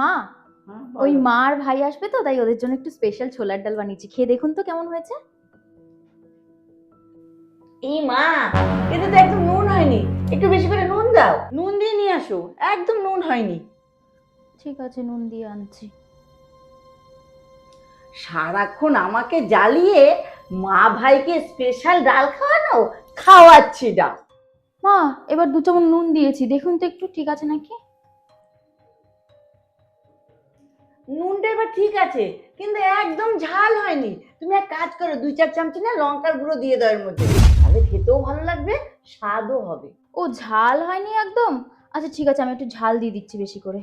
মা, হ্যাঁ, ওই বলো। মা আর ভাই আসবে তো, তাই ওদের জন্য একটু স্পেশাল ছোলার ডাল বানিয়েছি, খেয়ে দেখুন তো কেমন হয়েছে। এই মা, এতে তো একদম নুন হয়নি, একটু বেশি করে নুন দাও, নুন দিয়ে নিয়ে আসো, একদম নুন হয়নি। ঠিক আছে, নুন দিয়ে আনছি। সারাক্ষণ আমাকে জ্বালিয়ে মা ভাইকে স্পেশাল ডাল খাওয়ানো, খাওয়াচ্ছি ডাল। মা, এবার 2 চামচ নুন দিয়েছি, দেখুন তো একটু ঠিক আছে নাকি। নুনটা এবার ঠিক আছে, কিন্তু একদম ঝাল হয়নি। তুমি এক কাজ করো, 2-4 চামচ না লঙ্কার গুঁড়ো দিয়ে দাও এর মধ্যে, তাহলে খেতেও ভালো লাগবে, স্বাদও হবে। ও, ঝাল হয়নি একদম? আচ্ছা ঠিক আছে, আমি একটু ঝাল দিয়ে দিচ্ছি বেশি করে।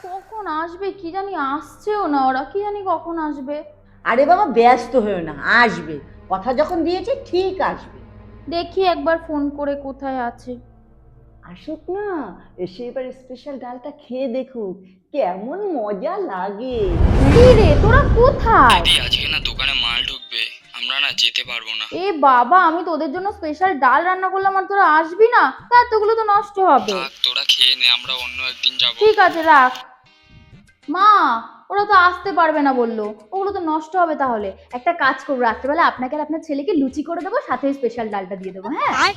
কখন আসবে কি জানি, আসছেও না ওরা, কি জানি কখন আসবে। আরে বাবা, ব্যস্ত হয়েও না, আসবে। কথা যখন দিয়েছে ঠিক আসবে। দেখি একবার ফোন করে কোথায় আছে। আসুক না, এসে এবার স্পেশাল ডালটা খেয়ে দেখুক কেমন মজা লাগে। কি রে, তোরা কোথায়? দিদি আজকে না দোকানে মাল ঢুকবে, আমরা না যেতে পারবো না। এ বাবা, আমি তোদের জন্য স্পেশাল ডাল রান্না করলাম আর তোরা আসবি না? তা এতগুলো তো নষ্ট হবে। থাক, তোরা খেয়ে নে, আমরা অন্য একদিন যাবো। ঠিক আছে, রাখ। মা, ওরা তো আসতে পারবে না বললো, ওগুলো তো নষ্ট হবে। তাহলে একটা কাজ করবো, রাত্রেবেলা আপনাকে আর আপনার ছেলেকে লুচি করে দেবো, সাথে স্পেশাল ডালটা দিয়ে দেবো। হ্যাঁ।